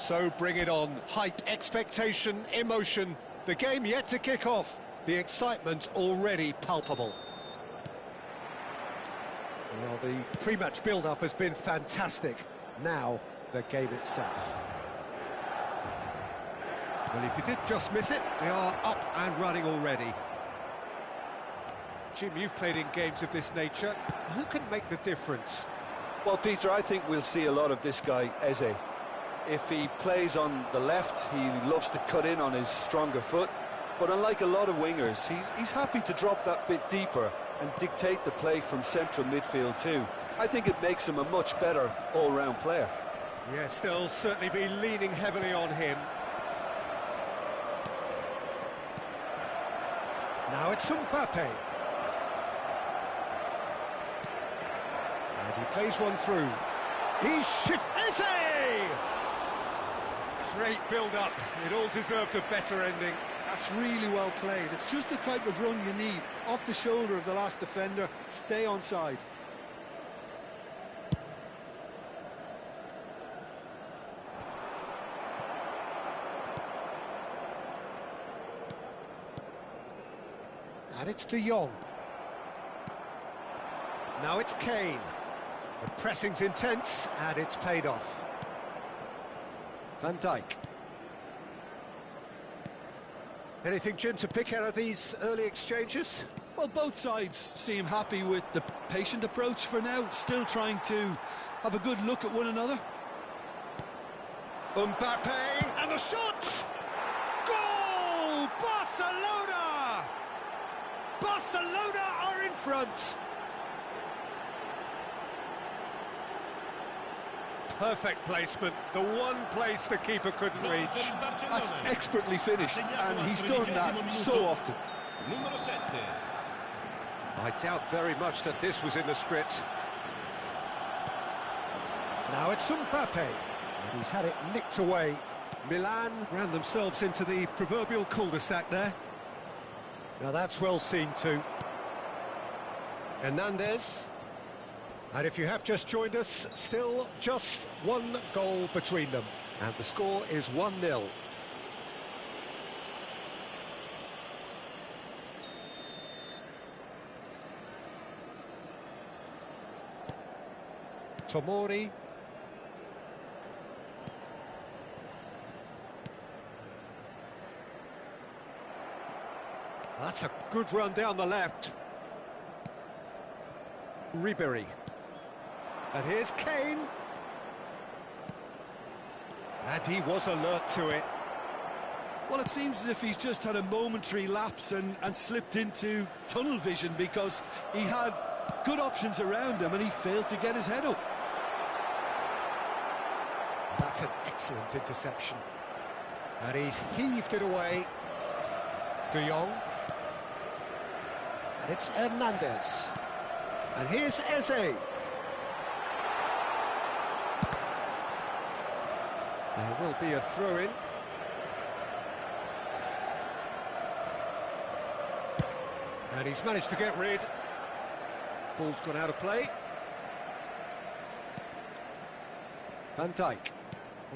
So bring it on. Hype, expectation, emotion. The game yet to kick off. The excitement already palpable. Well, the pre-match build-up has been fantastic. Now, the game itself. Well, if you did just miss it, they are up and running already. Jim, you've played in games of this nature. Who can make the difference? Well, Peter, I think we'll see a lot of this guy, Eze. If he plays on the left, he loves to cut in on his stronger foot. But unlike a lot of wingers, he's happy to drop that bit deeper and dictate the play from central midfield too. I think it makes him a much better all-round player. Yes, they'll certainly be leaning heavily on him. Now it's Mbappe. And he plays one through. He's Eze! Great build-up. It all deserved a better ending. That's really well played. It's just the type of run you need. Off the shoulder of the last defender, stay onside. And it's De Jong. Now it's Kane. The pressing's intense, and it's paid off. Van Dijk. Anything, Jim, to pick out of these early exchanges? Well, both sides seem happy with the patient approach for now, still trying to have a good look at one another. Mbappe, and the shot! Goal! Barcelona! Barcelona are in front! Perfect placement, the one place the keeper couldn't reach. That's expertly finished, and he's done that so often. I doubt very much that this was in the script. Now it's Mbappe, and he's had it nicked away. Milan ran themselves into the proverbial cul-de-sac there. Now that's well seen too. Hernandez. And if you have just joined us, still just one goal between them. And the score is 1-0. Tomori. That's a good run down the left. Ribery. And here's Kane. And he was alert to it. Well, it seems as if he's just had a momentary lapse and slipped into tunnel vision, because he had good options around him and he failed to get his head up. That's an excellent interception. And he's heaved it away. De Jong. And it's Hernandez. And here's Eze. There will be a throw-in. And he's managed to get rid. Ball's gone out of play. Van Dijk.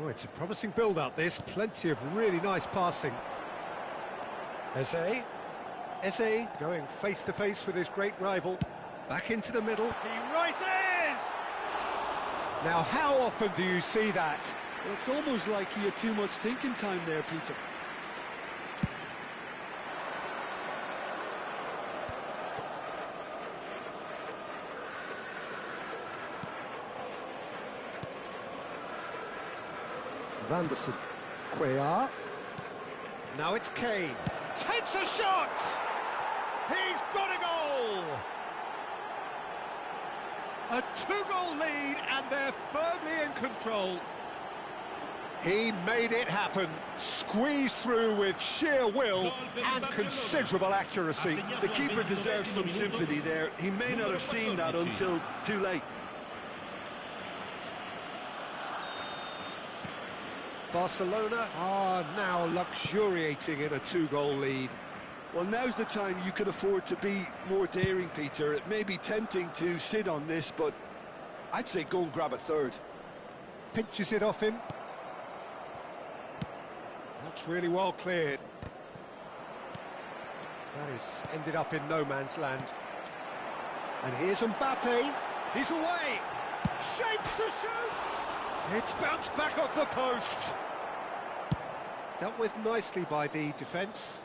Oh, it's a promising build-up, this. Plenty of really nice passing. Eze. Eze going face-to-face with his great rival. Back into the middle. He rises! Now, how often do you see that? Well, it's almost like he had too much thinking time there, Peter. Vanderson. Cuellar. Now it's Kane. Takes a shot! He's got a goal! A two-goal lead, and they're firmly in control. He made it happen, squeezed through with sheer will and considerable accuracy. The keeper deserves some sympathy there. He may not have seen that until too late. Barcelona are now luxuriating in a two-goal lead. Well, now's the time you can afford to be more daring, Peter. It may be tempting to sit on this, but I'd say go and grab a third. Pinches it off him. That's really well cleared. That is ended up in no man's land. And here's Mbappe. He's away. Shapes to shoot. It's bounced back off the post. Dealt with nicely by the defence.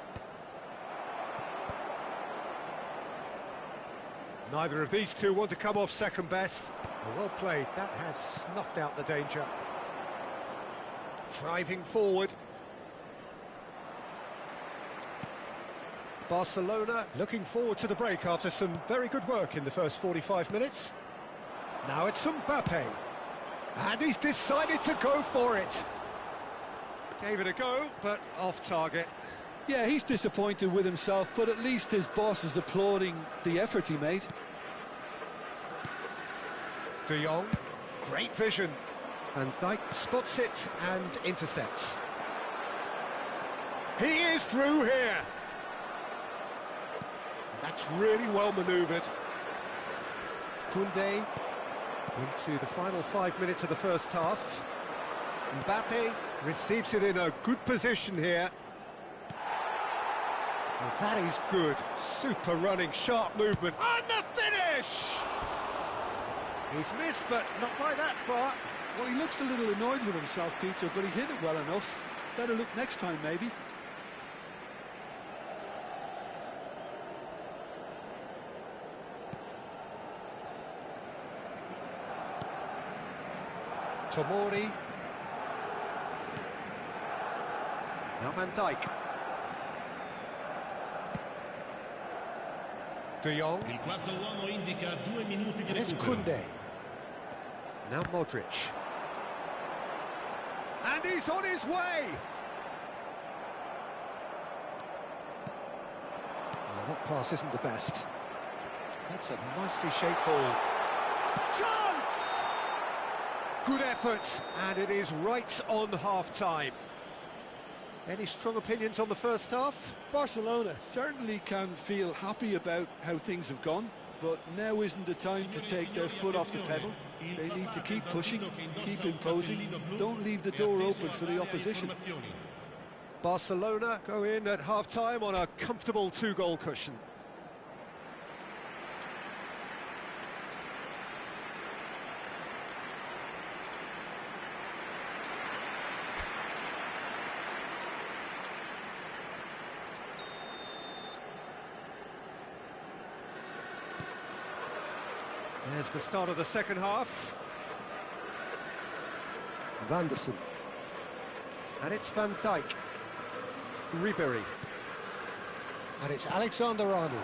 Neither of these two want to come off second best. Well played. That has snuffed out the danger. Driving forward. Barcelona looking forward to the break after some very good work in the first 45 minutes. Now it's Mbappe. And he's decided to go for it. Gave it a go, but off target. Yeah, he's disappointed with himself, but at least his boss is applauding the effort he made. De Jong, great vision. Van Dijk spots it and intercepts. He is through here. That's really well manoeuvred. Koundé into the final 5 minutes of the first half. Mbappe receives it in a good position here. And that is good. Super running, sharp movement. And the finish! He's missed, but not by that far. Well, he looks a little annoyed with himself, Peter, but he hit it well enough. Better look next time, maybe. Tomori. Now Van Dijk. De Jong. Il quarto uomo indica 2 minuti di And it's recupero. Koundé. Now Modric. And he's on his way! Well, that pass isn't the best. That's a nicely shaped ball. Chance! Good effort, and it is right on half-time. Any strong opinions on the first half? Barcelona certainly can feel happy about how things have gone, but now isn't the time to take their foot off the pedal. They need to keep pushing, keep imposing, don't leave the door open for the opposition. Barcelona go in at half-time on a comfortable 2-goal cushion. There's the start of the second half. Van der Sar. And it's Van Dijk. Ribéry. And it's Alexander-Arnold.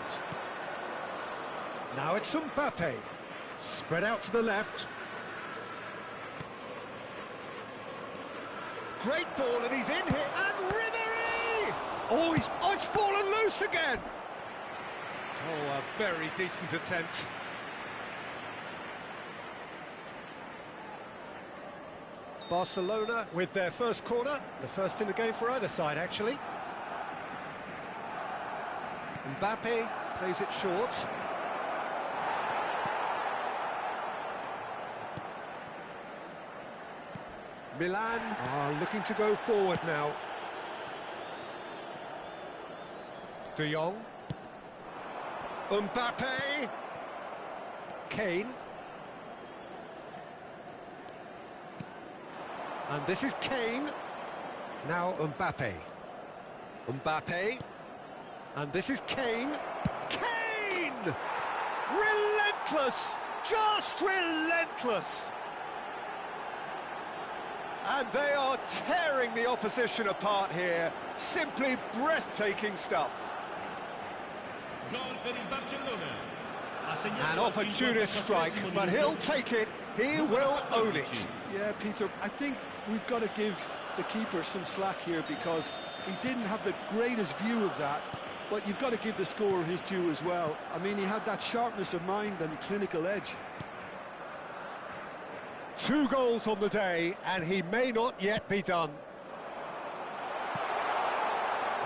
Now it's Mbappe. Spread out to the left. Great ball, and he's in here. And Ribéry! Oh, it's fallen loose again. Oh, a very decent attempt. Barcelona with their first corner, the first in the game for either side, actually. Mbappe plays it short. Milan are looking to go forward now. De Jong. Mbappe. Kane. And this is Kane. Now Mbappe. Mbappe. And this is Kane. Kane! Relentless! Just relentless! And they are tearing the opposition apart here. Simply breathtaking stuff. An opportunist strike, but he'll take it. He will own it. Yeah, Peter, I think we've got to give the keeper some slack here because he didn't have the greatest view of that, but you've got to give the scorer his due as well. I mean, he had that sharpness of mind and clinical edge. 2 goals on the day, and he may not yet be done.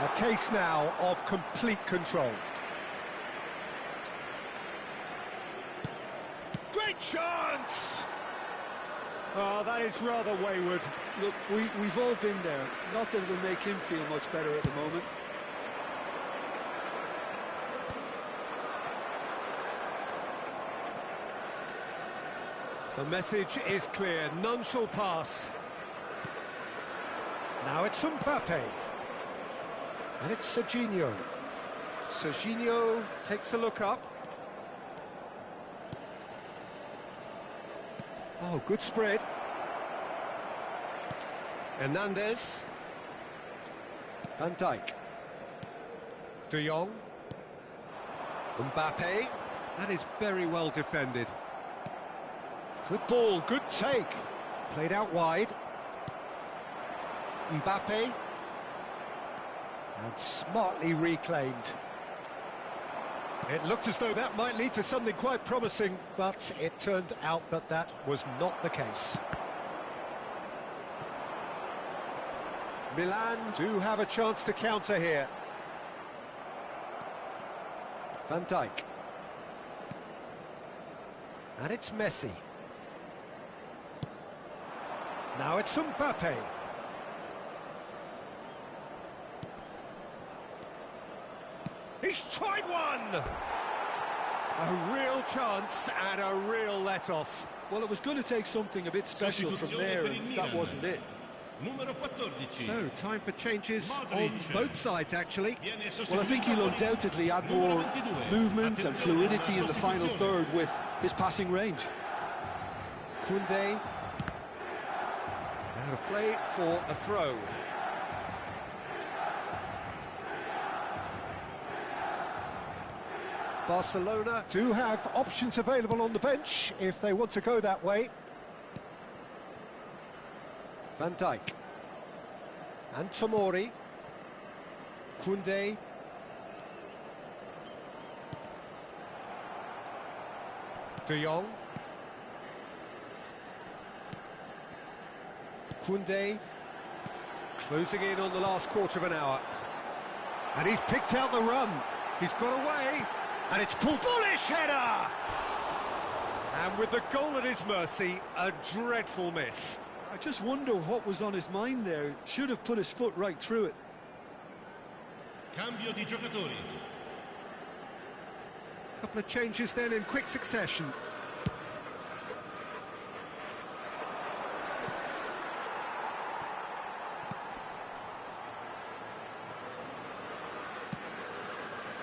A case now of complete control. Great chance! Oh, that is rather wayward. Look, we've all been there. Not that it'll make him feel much better at the moment. The message is clear, none shall pass. Now it's Mbappe. And it's Serginho. Serginho takes a look up. Oh, good spread. Hernandez. Van Dijk. De Jong. Mbappe. That is very well defended. Good ball, good take. Played out wide. Mbappe. And smartly reclaimed. It looked as though that might lead to something quite promising, but it turned out that that was not the case. Milan do have a chance to counter here. Van Dijk. And it's Messi. Now it's Mbappe. He's tried one! A real chance and a real let-off. Well, it was going to take something a bit special from there, and that wasn't it. So, time for changes on both sides, actually. Well, I think he'll undoubtedly add more movement and fluidity in the final third with his passing range. Koundé. Out of play for a throw. Barcelona do have options available on the bench if they want to go that way. Van Dijk. And Tomori. Koundé. De Jong. Koundé. Closing in on the last quarter of an hour. And he's picked out the run. He's got away. And it's pulled. Bullish header! And with the goal at his mercy, a dreadful miss. I just wonder what was on his mind there. Should have put his foot right through it. Cambio di giocatori. Couple of changes then in quick succession.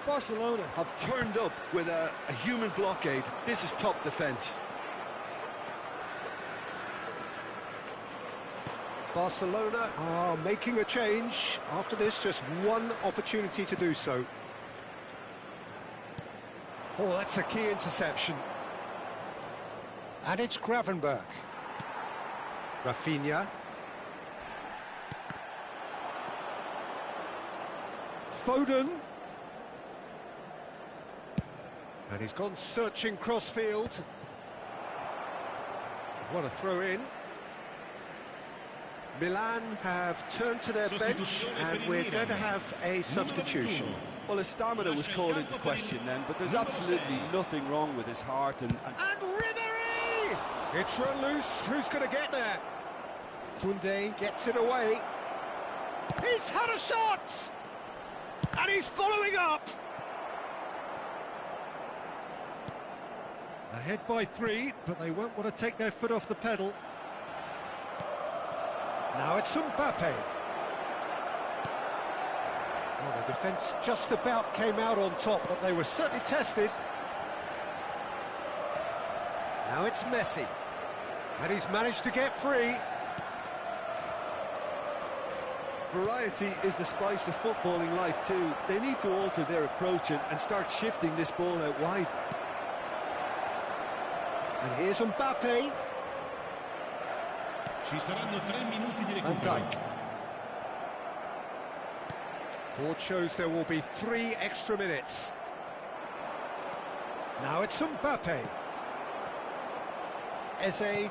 Barcelona have turned up with a human blockade. This is top defence. Barcelona are making a change. After this, just one opportunity to do so. Oh, that's a key interception. And it's Gravenberch. Rafinha. Foden. And he's gone searching crossfield. What a throw in. Milan have turned to their bench and we're going to have a substitution. Well, his stamina was called into question then, but there's absolutely nothing wrong with his heart. And Ribéry! It's run loose. Who's going to get there? Koundé gets it away. He's had a shot! And he's following up! Ahead by 3, but they won't want to take their foot off the pedal. Now it's Mbappe. Well, the defence just about came out on top, but they were certainly tested. Now it's Messi. And he's managed to get free. variety is the spice of footballing life too. They need to alter their approach and start shifting this ball out wide. And here's Mbappe. Ci saranno 3 minuti di Van recupero. Dijk. Board shows there will be 3 extra minutes. Now it's Mbappe. Eze.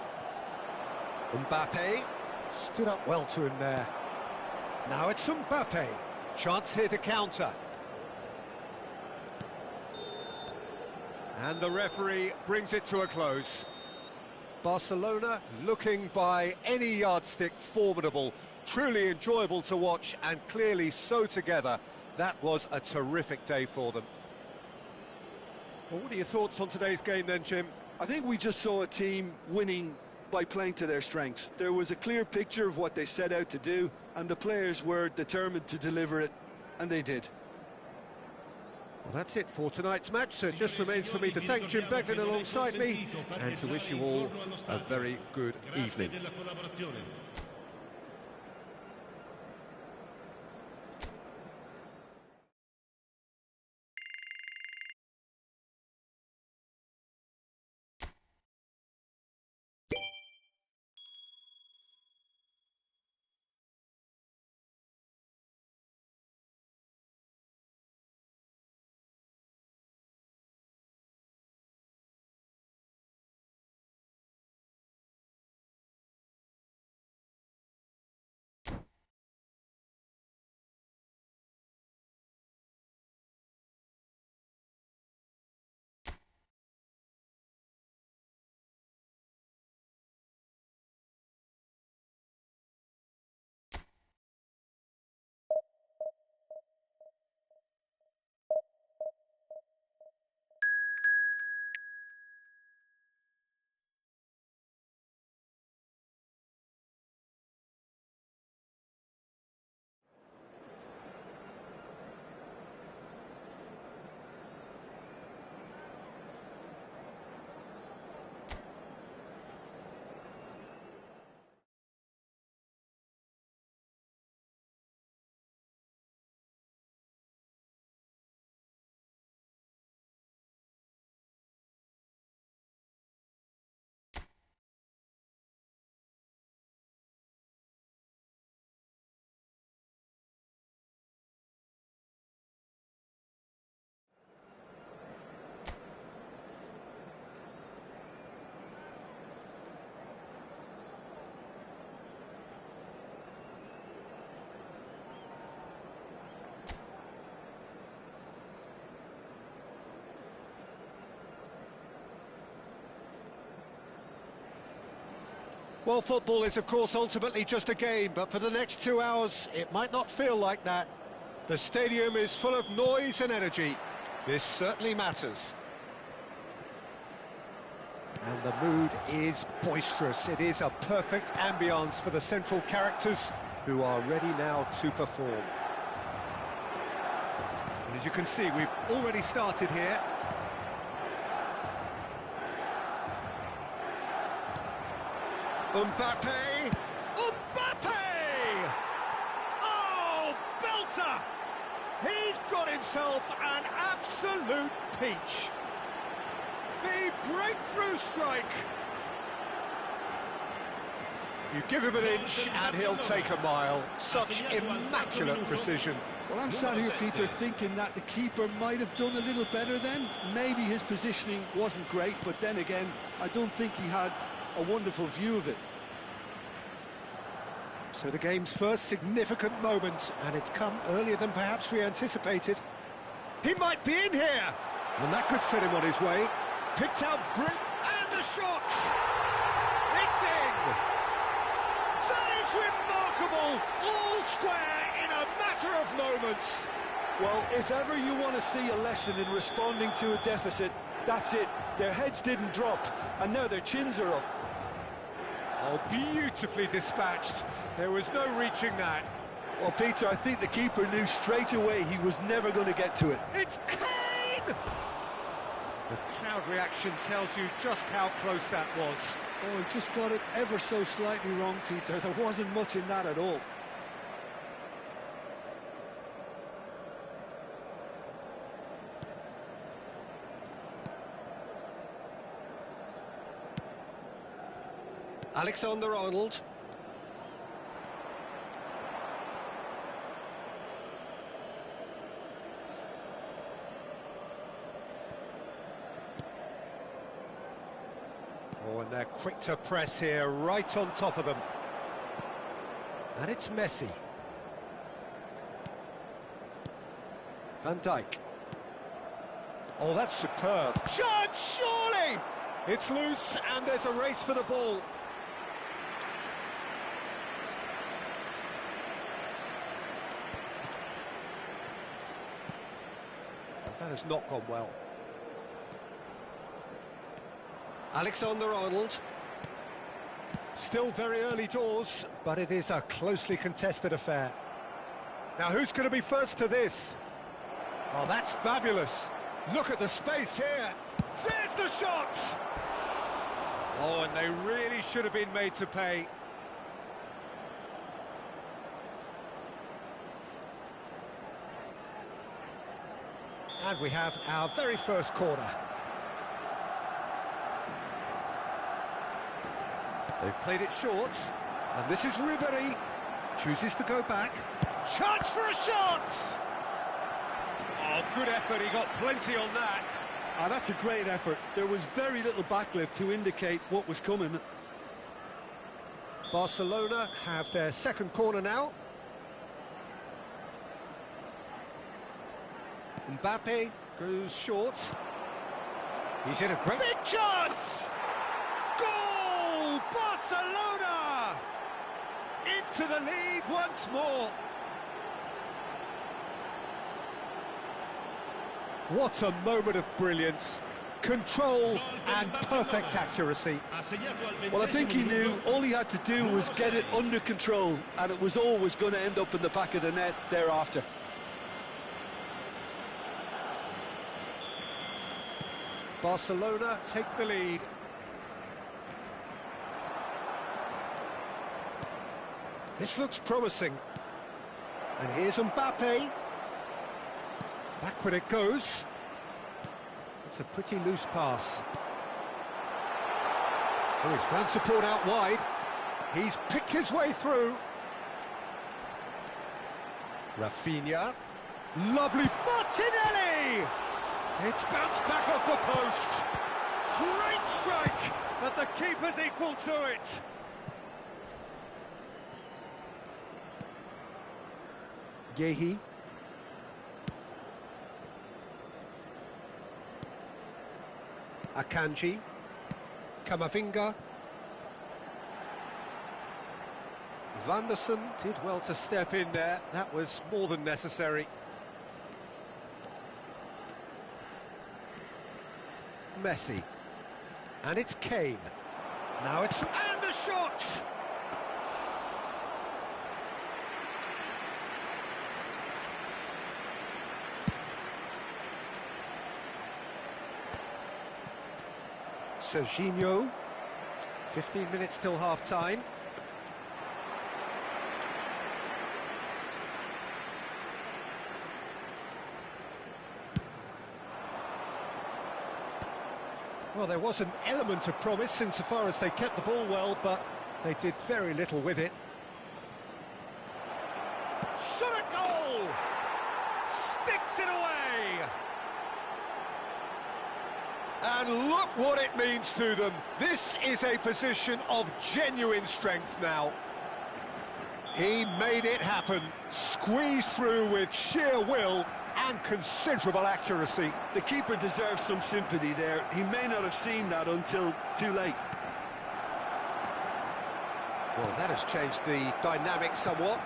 Mbappe. Stood up well to him there. Now it's Mbappe. Chance here to counter. And the referee brings it to a close. Barcelona looking by any yardstick formidable, truly enjoyable to watch and clearly so together. That was a terrific day for them. Well, what are your thoughts on today's game then, Jim? I think we just saw a team winning by playing to their strengths. There was a clear picture of what they set out to do, and the players were determined to deliver it, and they did. Well, that's it for tonight's match, so it just remains for me to thank Jim Beglin alongside me and to wish you all a very good evening. Well, football is, of course, ultimately just a game, but for the next 2 hours, it might not feel like that. The stadium is full of noise and energy. This certainly matters. And the mood is boisterous. It is a perfect ambience for the central characters who are ready now to perform. And as you can see, we've already started here. Mbappe! Mbappe! Oh, belter! He's got himself an absolute peach. The breakthrough strike. You give him an inch and he'll take a mile. Such immaculate precision. Well, I'm sat here, Peter, thinking that the keeper might have done a little better then. Maybe his positioning wasn't great, but then again, I don't think he had a wonderful view of it. So the game's first significant moment, and it's come earlier than perhaps we anticipated. He might be in here! And that could set him on his way. Picked out and the shot! It's in! That is remarkable! All square in a matter of moments. Well, if ever you want to see a lesson in responding to a deficit, that's it. Their heads didn't drop, and now their chins are up. Oh, beautifully dispatched. There was no reaching that. Well, Peter, I think the keeper knew straight away he was never going to get to it. It's Kane! The crowd reaction tells you just how close that was. Oh, he just got it ever so slightly wrong, Peter. There wasn't much in that at all. Alexander-Arnold. Oh, and they're quick to press here, right on top of them. And it's Messi. Van Dijk. Oh, that's superb. Chance, surely! It's loose, and there's a race for the ball. That has not gone well. Alexander-Arnold. Still very early doors, but it is a closely contested affair. Now, who's going to be first to this? Oh, that's fabulous. Look at the space here. There's the shot! Oh, and they really should have been made to pay. And we have our very first corner. They've played it short, and this is Ribery. Chooses to go back. Chance for a shot! Oh, good effort, he got plenty on that. Ah, that's a great effort. There was very little backlift to indicate what was coming. Barcelona have their second corner now. Mbappe goes short. He's in a great... Big chance! Goal! Barcelona! Into the lead once more. What a moment of brilliance. Control and perfect accuracy. Well, I think he knew all he had to do was get it under control, and it was always going to end up in the back of the net thereafter. Barcelona take the lead. This looks promising. And here's Mbappe. Backward it goes. It's a pretty loose pass. Oh, he's found support out wide. He's picked his way through. Rafinha. Lovely. Martinelli! It's bounced back off the post. Great strike, but the keeper's equal to it. Gehi. Akanji. Kamavinga. Vanderson did well to step in there. That was more than necessary. Messi. And it's Kane. Now it's... And a shot! Serginho. 15 minutes till half-time. Well, there was an element of promise insofar as they kept the ball well, but they did very little with it. Shot at goal! Sticks it away! And look what it means to them. This is a position of genuine strength now. He made it happen, squeezed through with sheer will and considerable accuracy. The keeper deserves some sympathy there. He may not have seen that until too late. Well, that has changed the dynamic somewhat.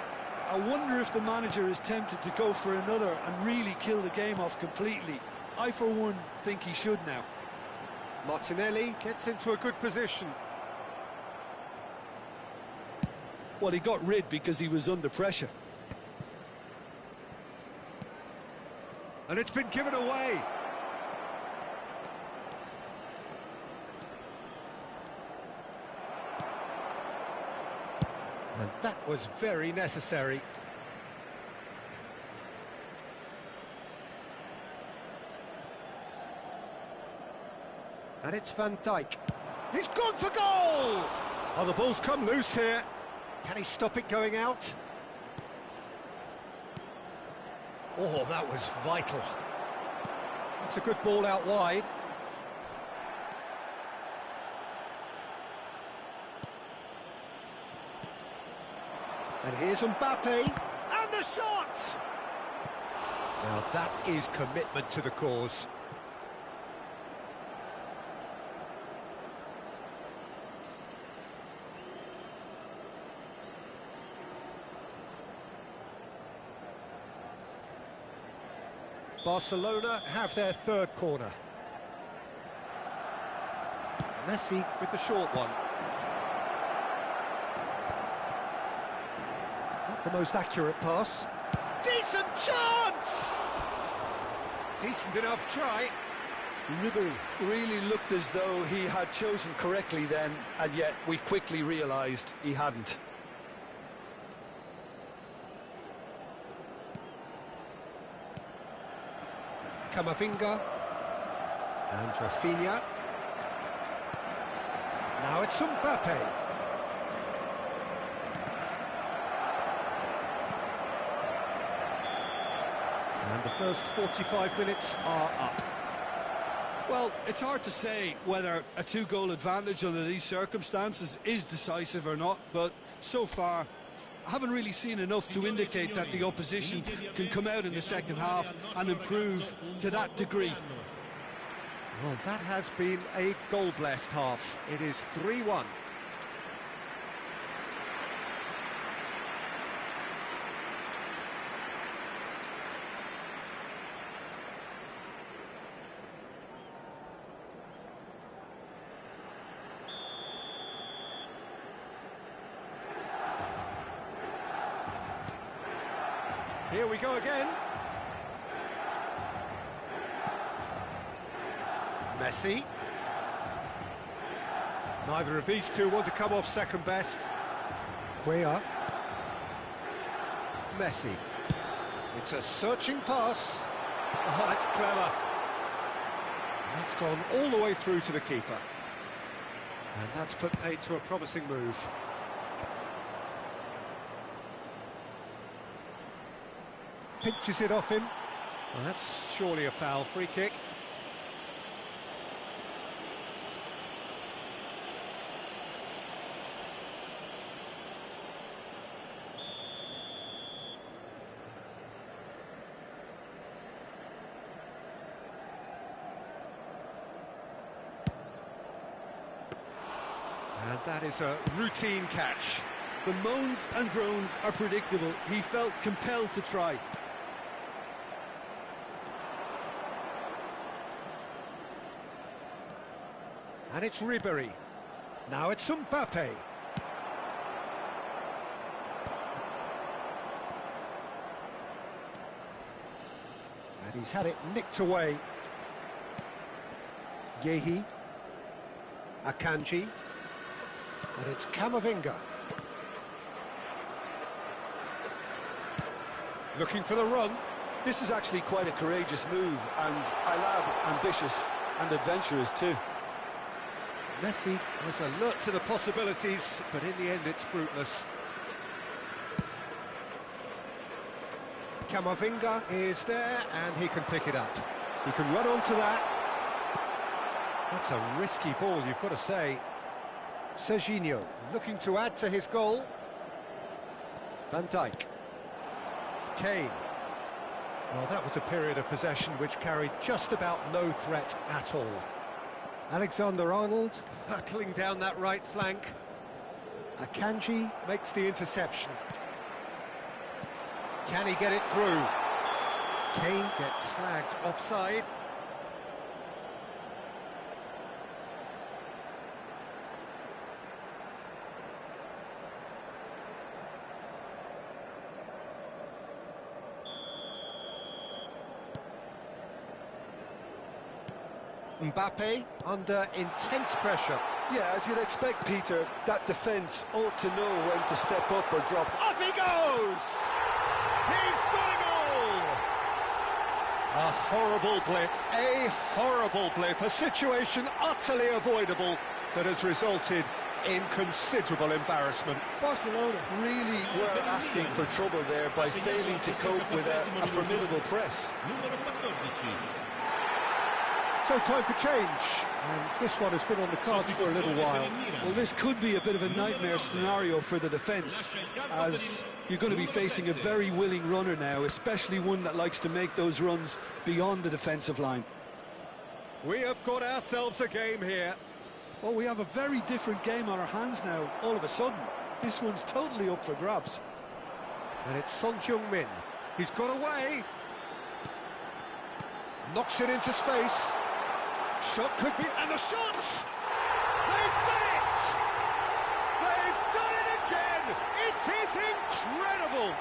I wonder if the manager is tempted to go for another and really kill the game off completely. I, for one, think he should now. Martinelli gets into a good position. Well, he got rid because he was under pressure. And it's been given away. And that was very necessary. And it's Van Dijk. He's gone for goal! Oh, the ball's come loose here. Can he stop it going out? Oh, that was vital. It's a good ball out wide. And here's Mbappe. And the shot! Now that is commitment to the cause. Barcelona have their third corner. Messi with the short one. Not the most accurate pass. Decent chance! Decent enough try. Ribery really looked as though he had chosen correctly then, and yet we quickly realised he hadn't. Camavinga. And Rafinha. Now it's Mbappe. And the first 45 minutes are up. Well, it's hard to say whether a two-goal advantage under these circumstances is decisive or not, but so far I haven't really seen enough to indicate that the opposition can come out in the second half and improve to that degree. Well, that has been a goal-blessed half. It is 3-1. Here we go again. Messi. Neither of these two want to come off second best. Cuellar. Messi. It's a searching pass. Oh, that's clever. That's gone all the way through to the keeper. And that's put paid to a promising move. Pinches it off him. Well, that's surely a foul. Free kick. And that is a routine catch. The moans and groans are predictable. He felt compelled to try. And it's Ribery. Now it's Mbappe. And he's had it nicked away. Yehi. Akanji. And it's Camavinga. Looking for the run. This is actually quite a courageous move, and I love ambitious and adventurous too. Messi was alert to the possibilities, but in the end it's fruitless. Camavinga is there, and he can pick it up. He can run onto that. That's a risky ball, you've got to say. Serginho looking to add to his goal. Van Dijk. Kane. Well, that was a period of possession which carried just about no threat at all. Alexander-Arnold hurtling down that right flank. Akanji makes the interception. Can he get it through? Kane gets flagged offside. Mbappe under intense pressure. Yeah, as you'd expect, Peter, that defence ought to know when to step up or drop. Up he goes! He's got a goal! A horrible blip, a situation utterly avoidable that has resulted in considerable embarrassment. Barcelona really were asking for trouble there by failing to cope with a formidable press. So time for change, and this one has been on the cards for a little while. Well, this could be a bit of a nightmare scenario for the defence, as you're going to be facing a very willing runner now, especially one that likes to make those runs beyond the defensive line. We have got ourselves a game here. Well, we have a very different game on our hands now, all of a sudden. This one's totally up for grabs. And it's Son Heung-min. He's got away. Knocks it into space. Shot could be... And the shot! They've done it! They've done it again! It is incredible!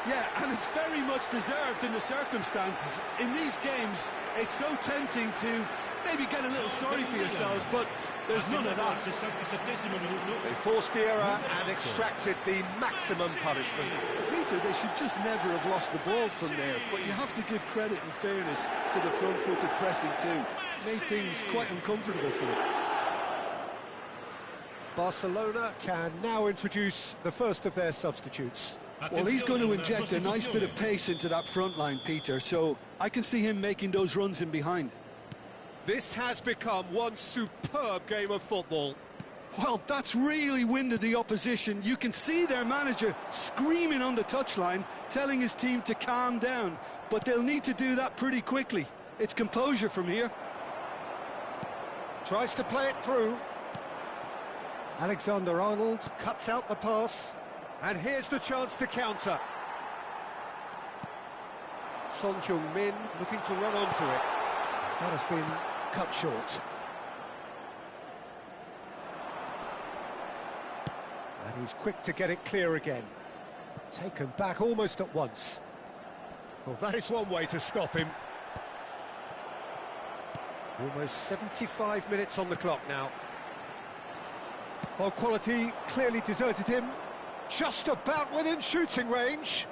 Yeah, and it's very much deserved in the circumstances. In these games, it's so tempting to maybe get a little sorry for yourselves, but there's none of that. They forced the error and extracted the maximum punishment. Peter, they should just never have lost the ball from there, but you have to give credit and fairness to the front-footed pressing too. Made things quite uncomfortable for them. Barcelona can now introduce the first of their substitutes. Well, he's going to inject a nice bit of pace into that front line, Peter, so I can see him making those runs in behind. This has become one superb game of football. Well, that's really winded the opposition. You can see their manager screaming on the touchline, telling his team to calm down, but they'll need to do that pretty quickly. It's composure from here. Tries to play it through. Alexander-Arnold cuts out the pass. And here's the chance to counter. Son Heung-min looking to run onto it. That has been cut short. And he's quick to get it clear again. Taken back almost at once. Well, that is one way to stop him. Almost 75 minutes on the clock now. Well, quality clearly deserted him. Just about within shooting range.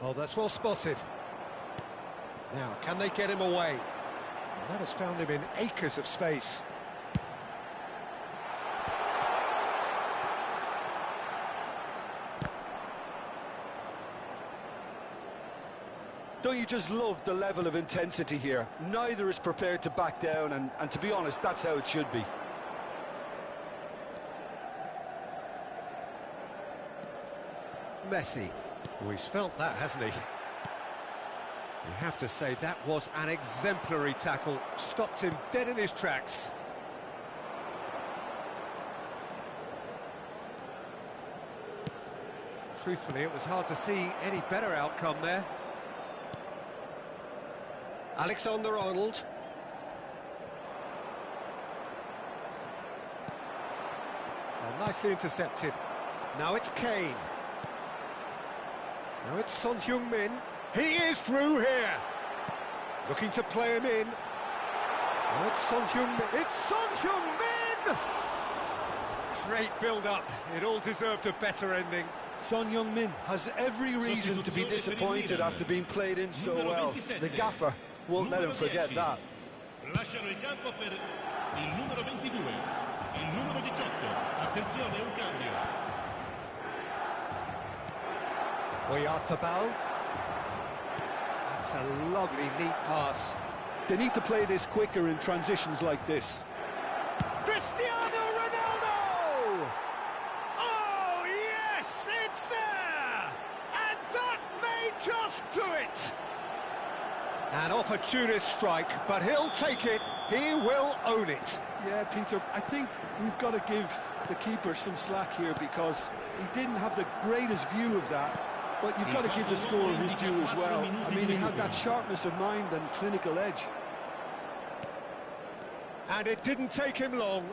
Oh, that's well spotted. Now, can they get him away? And that has found him in acres of space. Don't you just love the level of intensity here? Neither is prepared to back down, and to be honest, that's how it should be. Messi. Oh, he's felt that, hasn't he? You have to say that was an exemplary tackle. Stopped him dead in his tracks. Truthfully, it was hard to see any better outcome there. Alexander-Arnold. Nicely intercepted. Now it's Kane. Now it's Son Heung-min. He is through here. Looking to play him in. Now it's Son Heung-min. It's Son Heung-min! Great build-up. It all deserved a better ending. Son Heung-min Has every reason to be disappointed after being played in so well. The gaffer won't let him forget that. Lasciano il campo per il numero 22, il numero 18. Attenzione, un cambio. Oyarzabal. That's a lovely, neat pass. They need to play this quicker in transitions like this. Cristiano Ronaldo! Oh, yes, it's there! And that may just do it! An opportunist strike, but he'll take it. He will own it. Yeah, Peter, I think we've got to give the keeper some slack here because he didn't have the greatest view of that. But you've got to give the scorer his due as well. I mean, he had that sharpness of mind and clinical edge. And it didn't take him long.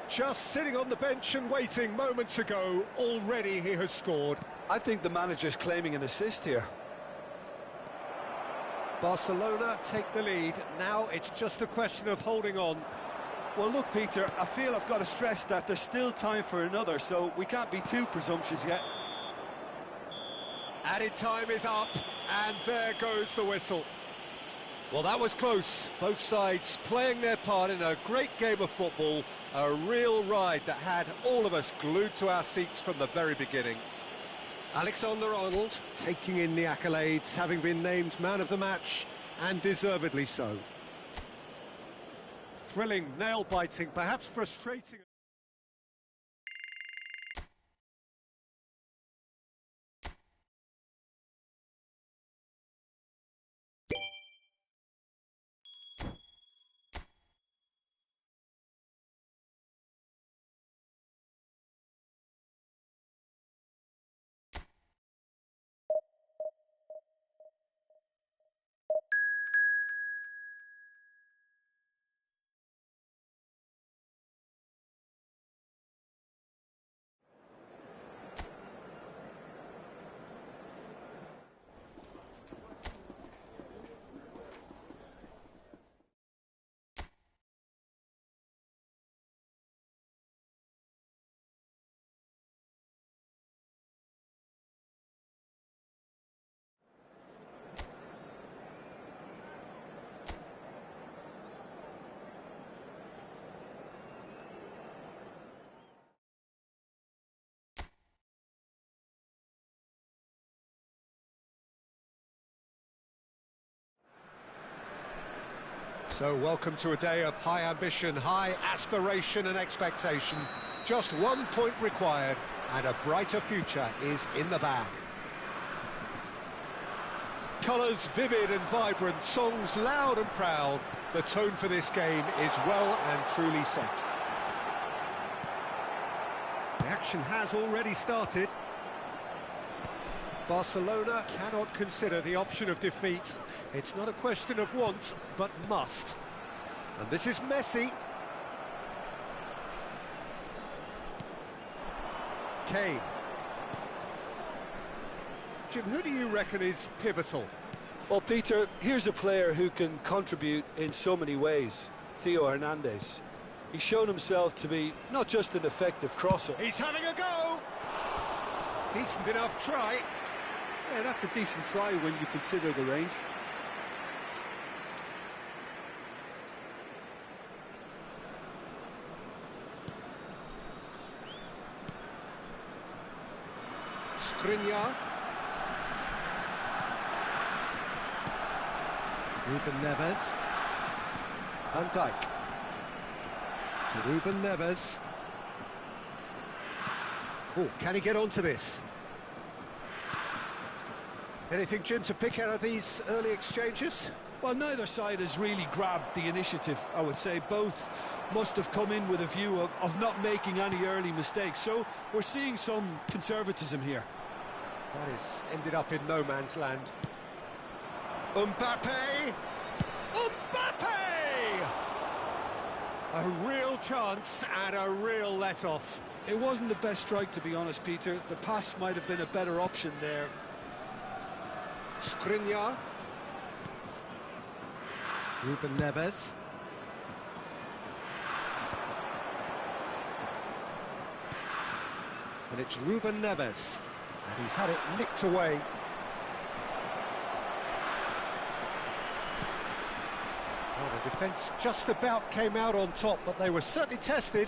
Just sitting on the bench and waiting moments ago, already he has scored. I think the manager's claiming an assist here. Barcelona take the lead. Now it's just a question of holding on. Well, look, Peter, I feel I've got to stress that there's still time for another, so we can't be too presumptuous yet. Added time is up, and there goes the whistle. Well, that was close. Both sides playing their part in a great game of football. A real ride that had all of us glued to our seats from the very beginning. Alexander-Arnold taking in the accolades, having been named man of the match, and deservedly so. Thrilling, nail-biting, perhaps frustrating. So welcome to a day of high ambition, high aspiration and expectation. Just 1 point required and a brighter future is in the bag. Colours vivid and vibrant, songs loud and proud. The tone for this game is well and truly set. The action has already started. Barcelona cannot consider the option of defeat. It's not a question of want, but must. And this is Messi. Kane. Jim, who do you reckon is pivotal? Well, Peter, here's a player who can contribute in so many ways. Theo Hernandez. He's shown himself to be not just an effective crosser. He's having a go! Decent enough try. Yeah, that's a decent try when you consider the range. Skriniar. Ruben Neves. Van Dijk. To Ruben Neves. Oh, can he get onto this? Anything, Jim, to pick out of these early exchanges? Well, neither side has really grabbed the initiative, I would say. Both must have come in with a view of not making any early mistakes. So we're seeing some conservatism here. That is ended up in no man's land. Mbappe! Mbappe! A real chance and a real let-off. It wasn't the best strike, to be honest, Peter. The pass might have been a better option there. Skriniar. Ruben Neves. And it's Ruben Neves. And he's had it nicked away. Well, the defence just about came out on top, but they were certainly tested.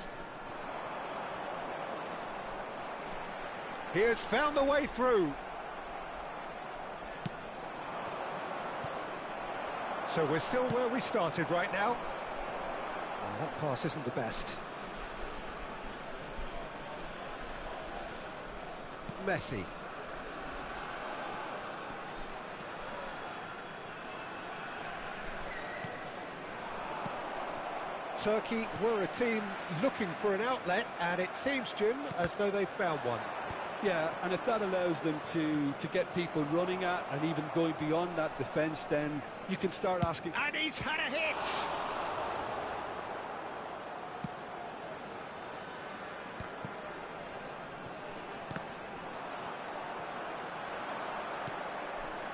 He has found the way through. So we're still where we started right now. Well, that pass isn't the best. Messi. Turkey were a team looking for an outlet, and it seems, Jim, as though they've found one. Yeah, and if that allows them to get people running at and even going beyond that defence, then you can start asking... And he's had a hit!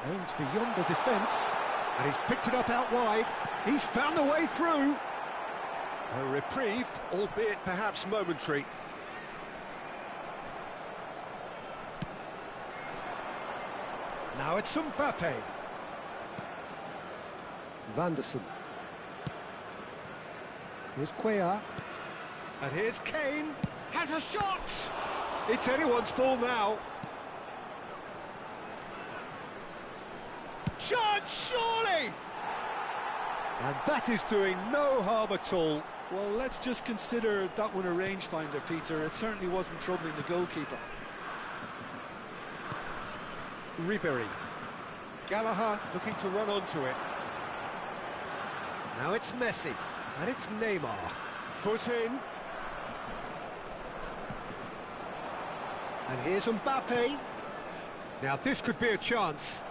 Aimed beyond the defence, and he's picked it up out wide. He's found the way through. A reprieve, albeit perhaps momentary. Now it's Mbappe. Vanderson. Here's Cuellar. And here's Kane. Has a shot! It's anyone's ball now. Chance, surely! And that is doing no harm at all. Well, let's just consider that one a rangefinder, Peter. It certainly wasn't troubling the goalkeeper. Ribery. Gallagher looking to run onto it. Now it's Messi, and it's Neymar. Foot in. And here's Mbappe. Now this could be a chance.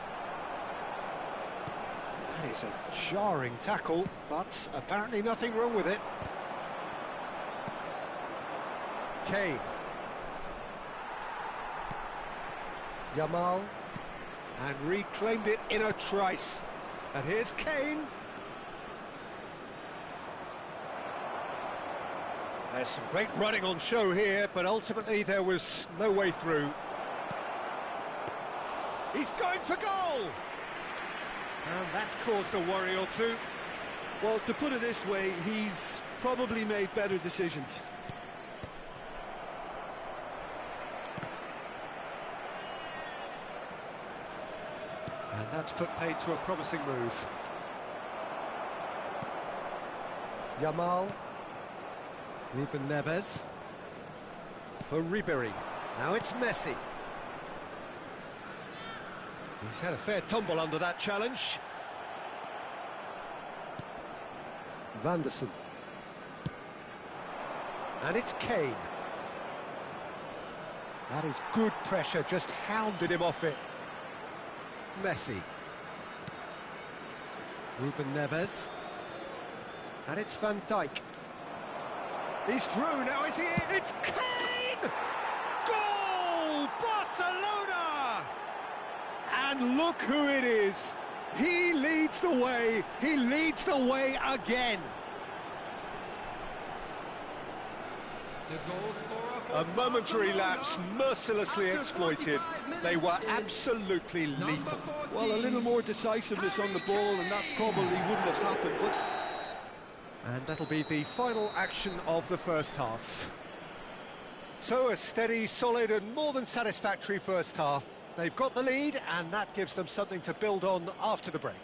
That is a jarring tackle, but apparently nothing wrong with it. Kane. Yamal. And reclaimed it in a trice. And here's Kane. There's some great running on show here, but ultimately there was no way through. He's going for goal! And that's caused a worry or two. Well, to put it this way, he's probably made better decisions. And that's put paid to a promising move. Yamal. Ruben Neves. For Ribery. Now it's Messi. He's had a fair tumble under that challenge. Vanderson. And it's Kane. That is good pressure, just hounded him off it. Messi. Ruben Neves. And it's Van Dijk. He's through, now is he in? It's Kane! Goal! Barcelona! And look who it is. He leads the way. He leads the way again. A momentary lapse, mercilessly exploited. They were absolutely lethal. Well, a little more decisiveness on the ball, and that probably wouldn't have happened. But And that'll be the final action of the first half. So a steady, solid and more than satisfactory first half. They've got the lead, and that gives them something to build on after the break.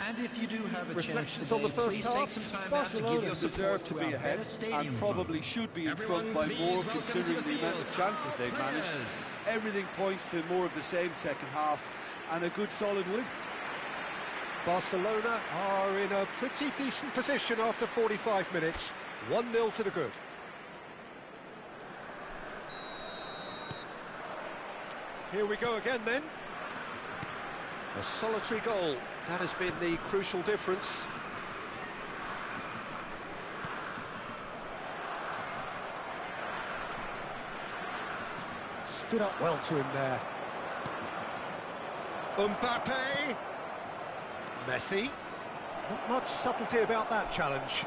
And if you do have a Reflections chance on the today, first please half. take some time Barcelona out to deserve to be ahead, and probably should be in front by more, considering the amount of chances they've managed. Everything points to more of the same second half, and a good solid win. Barcelona are in a pretty decent position after 45 minutes. 1-0 to the good. Here we go again then. A solitary goal. That has been the crucial difference. Stood up well to him there. Mbappe. Messi. Not much subtlety about that challenge.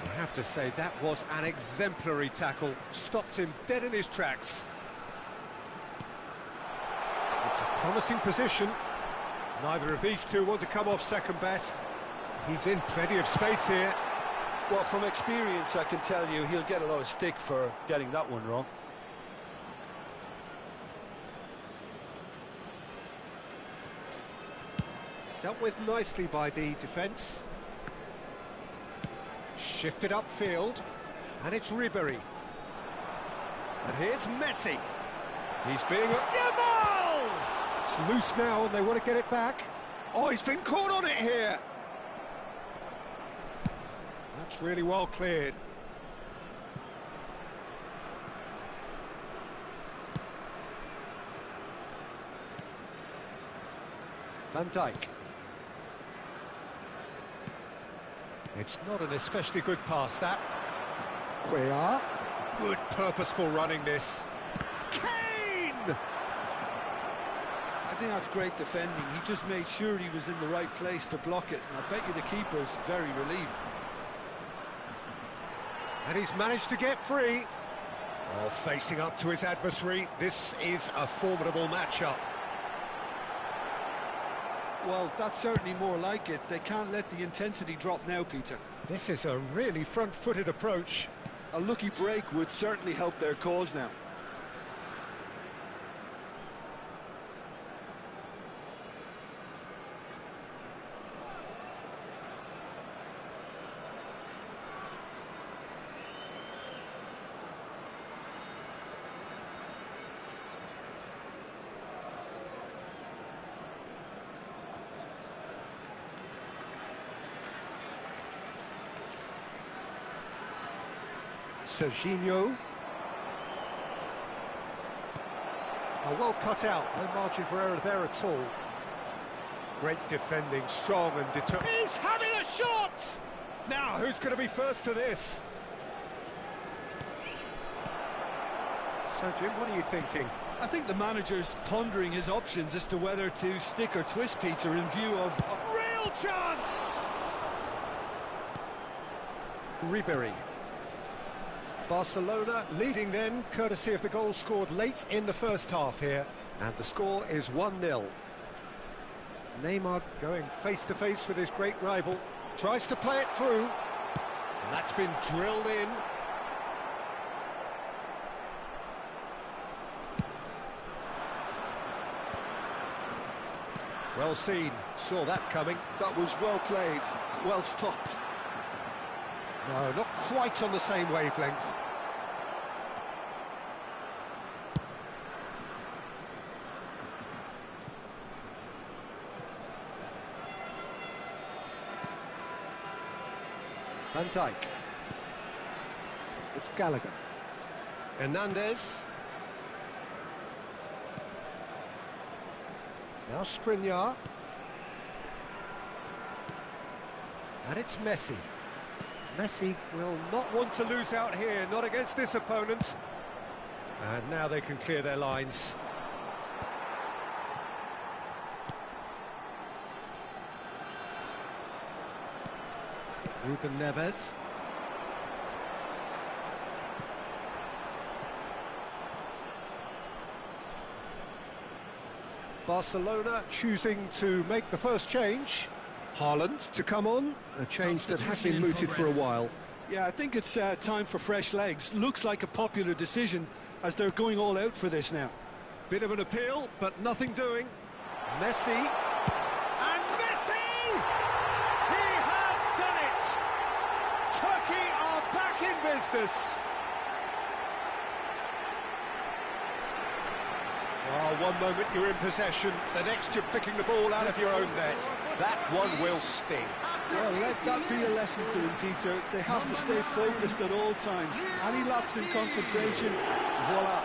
I have to say that was an exemplary tackle. Stopped him dead in his tracks. It's a promising position. Neither of these two want to come off second best. He's in plenty of space here. Well, from experience, I can tell you he'll get a lot of stick for getting that one wrong. Dealt with nicely by the defence. Shifted upfield. And it's Ribery. And here's Messi. He's being... Yamal! It's loose now and they want to get it back. Oh, he's been caught on it here. That's really well cleared. Van Dijk. It's not an especially good pass, that. Cuellar. Good purposeful running this. Kane! I think that's great defending. He just made sure he was in the right place to block it. And I bet you the keeper's very relieved. And he's managed to get free. Oh, facing up to his adversary. This is a formidable matchup. Well, that's certainly more like it. They can't let the intensity drop now, Peter. This is a really front-footed approach. A lucky break would certainly help their cause now. Serginho. Oh, well cut out, no margin for error there at all. Great defending, strong and determined. He's having a shot! Now, who's going to be first to this? So, Jim, what are you thinking? I think the manager's pondering his options as to whether to stick or twist, Peter, in view of... Real chance! Ribery. Barcelona leading then, courtesy of the goal scored late in the first half here. And the score is 1-0. Neymar going face-to-face with his great rival. Tries to play it through. And that's been drilled in. Well seen, saw that coming. That was well played, well stopped. No, not quite on the same wavelength. Van Dijk. It's Gallagher. Hernandez. Now Skriniar. And it's Messi. Messi will not want to lose out here, not against this opponent. And now they can clear their lines. Ruben Neves. Barcelona choosing to make the first change. Haaland to come on, a change that had been mooted for a while. Yeah, I think it's time for fresh legs. Looks like a popular decision as they're going all out for this now. Bit of an appeal, but nothing doing. Messi. And Messi! He has done it! Turkey are back in business. Oh, one moment you're in possession, the next you're picking the ball out of your own net. That one will sting. Well, let that be a lesson to them, Peter. They have to stay focused at all times. Any lapse in concentration, voila.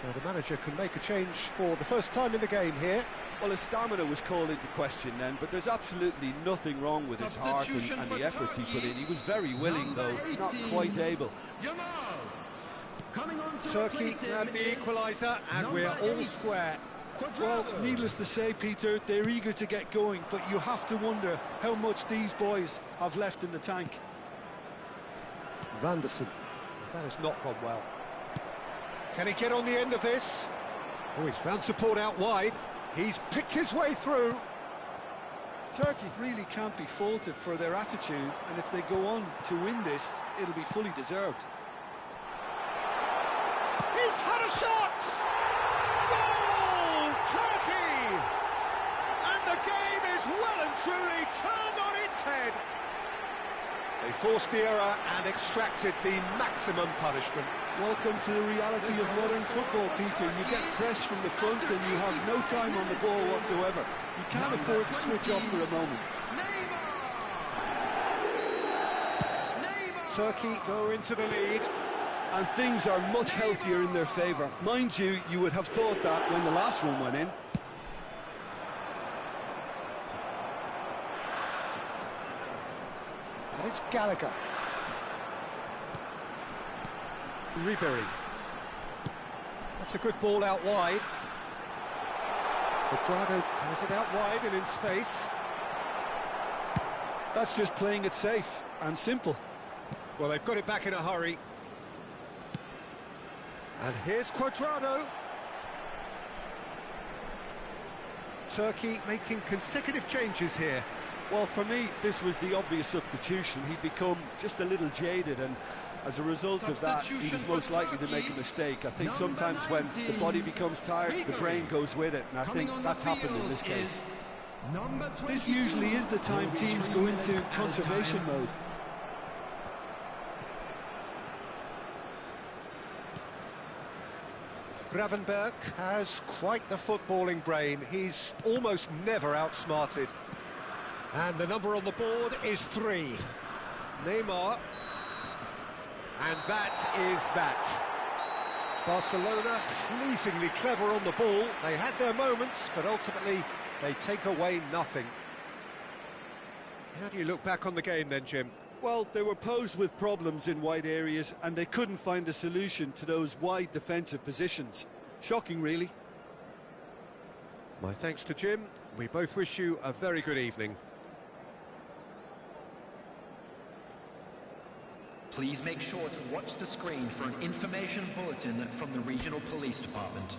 So the manager can make a change for the first time in the game here. Well, his stamina was called into question then, but there's absolutely nothing wrong with his heart and the efforts he put in. He was very willing, though, not quite able. Turkey had the equaliser, and we're all square. Well, needless to say, Peter, they're eager to get going, but you have to wonder how much these boys have left in the tank. Vanderson. That has not gone well. Can he get on the end of this? Oh, he's found support out wide. He's picked his way through. Turkey really can't be faulted for their attitude, and if they go on to win this, it'll be fully deserved. He's had a shot! Goal! Turkey! And the game is well and truly turned on its head. They forced the error and extracted the maximum punishment. Welcome to the reality of modern football, Peter. You get pressed from the front and you have no time on the ball whatsoever. You can't afford to switch off for a moment. Turkey go into the lead. And things are much healthier in their favour. Mind you, you would have thought that when the last one went in. And it's Gallagher. Ribery. That's a good ball out wide. Quadrado has it out wide and in space. That's just playing it safe and simple. Well, they've got it back in a hurry. And here's Quadrado. Turkey making consecutive changes here. Well, for me, this was the obvious substitution. He'd become just a little jaded, and as a result of that, he was most likely to make a mistake. I think sometimes when the body becomes tired, the brain goes with it, and I think that's happened in this case. This usually is the time teams go into conservation mode. Gravenberg has quite the footballing brain. He's almost never outsmarted. And the number on the board is 3. Neymar. And that is that. Barcelona pleasingly clever on the ball. They had their moments, but ultimately they take away nothing. How do you look back on the game then, Jim? Well, they were posed with problems in wide areas, and they couldn't find a solution to those wide defensive positions. Shocking, really. My thanks to Jim. We both wish you a very good evening. Please make sure to watch the screen for an information bulletin from the Regional Police Department.